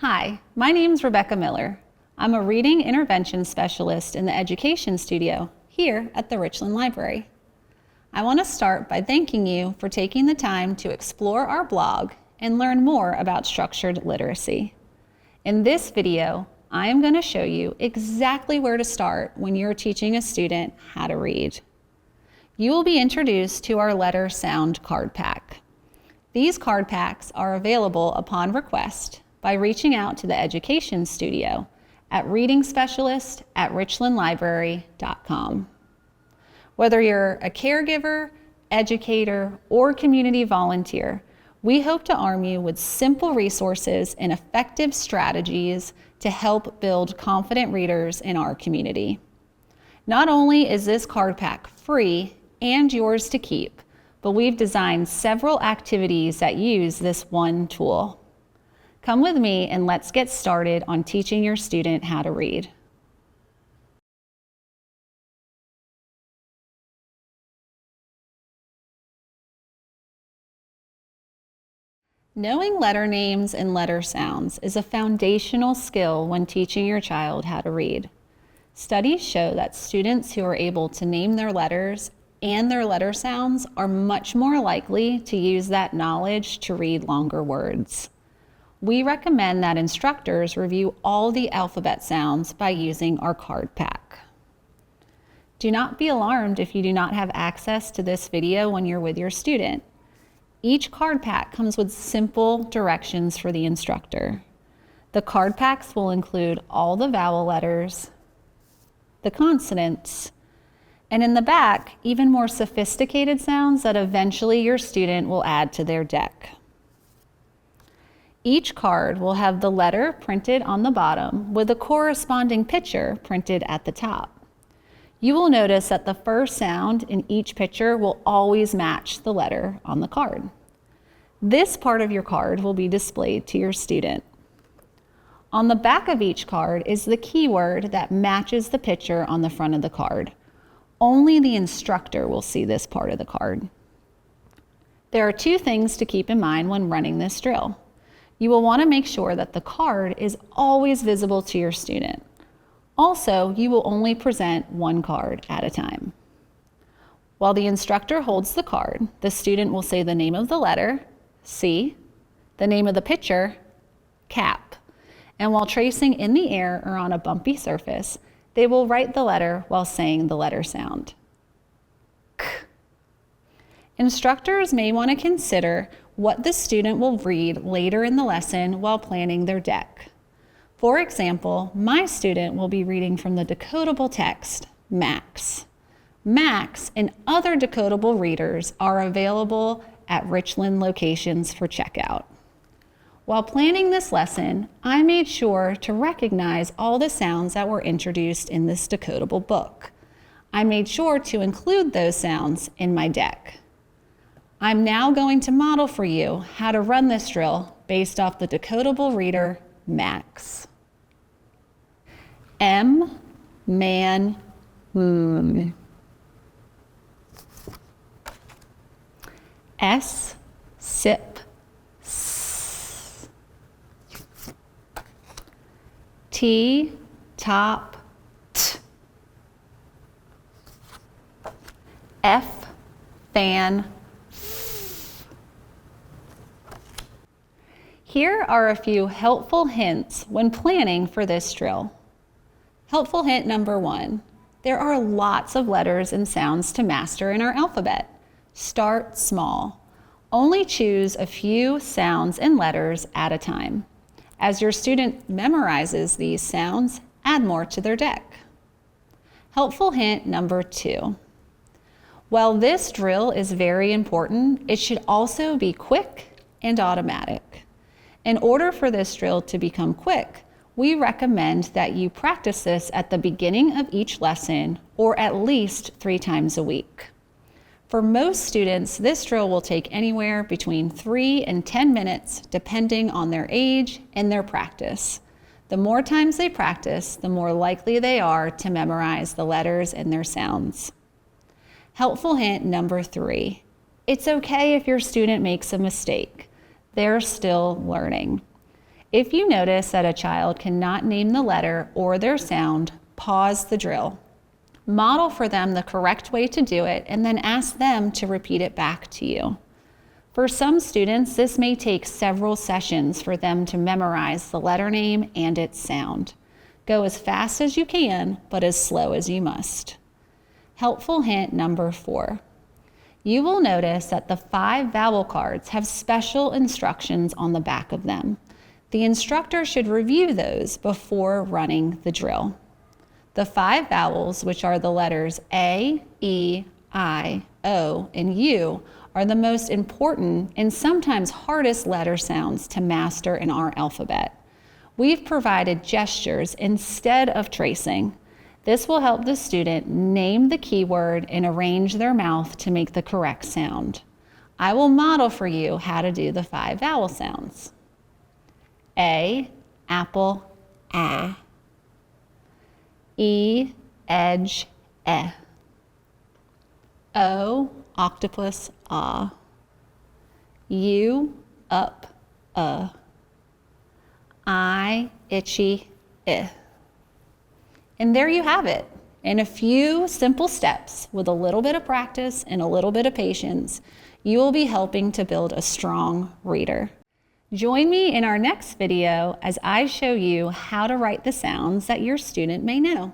Hi, my name's Rebecca Miller. I'm a reading intervention specialist in the Education Studio here at the Richland Library. I want to start by thanking you for taking the time to explore our blog and learn more about structured literacy. In this video, I am going to show you exactly where to start when you're teaching a student how to read. You will be introduced to our letter sound card pack. These card packs are available upon request by reaching out to the Education Studio at readingspecialist@richlandlibrary.com. Whether you're a caregiver, educator, or community volunteer, we hope to arm you with simple resources and effective strategies to help build confident readers in our community. Not only is this card pack free and yours to keep, but we've designed several activities that use this one tool. Come with me and let's get started on teaching your student how to read. Knowing letter names and letter sounds is a foundational skill when teaching your child how to read. Studies show that students who are able to name their letters and their letter sounds are much more likely to use that knowledge to read longer words. We recommend that instructors review all the alphabet sounds by using our card pack. Do not be alarmed if you do not have access to this video when you're with your student. Each card pack comes with simple directions for the instructor. The card packs will include all the vowel letters, the consonants, and in the back, even more sophisticated sounds that eventually your student will add to their deck. Each card will have the letter printed on the bottom with a corresponding picture printed at the top. You will notice that the first sound in each picture will always match the letter on the card. This part of your card will be displayed to your student. On the back of each card is the keyword that matches the picture on the front of the card. Only the instructor will see this part of the card. There are two things to keep in mind when running this drill. You will want to make sure that the card is always visible to your student. Also, you will only present one card at a time. While the instructor holds the card, the student will say the name of the letter, C, the name of the picture, cap, and while tracing in the air or on a bumpy surface, they will write the letter while saying the letter sound. K. Instructors may want to consider what the student will read later in the lesson while planning their deck. For example, my student will be reading from the decodable text, Max. Max and other decodable readers are available at Richland locations for checkout. While planning this lesson, I made sure to recognize all the sounds that were introduced in this decodable book. I made sure to include those sounds in my deck. I'm now going to model for you how to run this drill based off the decodable reader, Max. M, man, S, sip, s. T, top, t. F, fan, Here are a few helpful hints when planning for this drill. Helpful hint number 1, there are lots of letters and sounds to master in our alphabet. Start small. Only choose a few sounds and letters at a time. As your student memorizes these sounds, add more to their deck. Helpful hint number 2. While this drill is very important, it should also be quick and automatic. In order for this drill to become quick, we recommend that you practice this at the beginning of each lesson or at least 3 times a week. For most students, this drill will take anywhere between 3 and 10 minutes depending on their age and their practice. The more times they practice, the more likely they are to memorize the letters and their sounds. Helpful hint number 3. It's okay if your student makes a mistake. They're still learning. If you notice that a child cannot name the letter or their sound, pause the drill. Model for them the correct way to do it and then ask them to repeat it back to you. For some students, this may take several sessions for them to memorize the letter name and its sound. Go as fast as you can, but as slow as you must. Helpful hint number 4. You will notice that the 5 vowel cards have special instructions on the back of them. The instructor should review those before running the drill. The 5 vowels, which are the letters A, E, I, O, and U, are the most important and sometimes hardest letter sounds to master in our alphabet. We've provided gestures instead of tracing. This will help the student name the keyword and arrange their mouth to make the correct sound. I will model for you how to do the 5 vowel sounds. A, apple, A. E, edge, E. O, octopus, ah. U, up, I, itchy, I. And there you have it. In a few simple steps, with a little bit of practice and a little bit of patience, you will be helping to build a strong reader. Join me in our next video as I show you how to write the sounds that your student may know.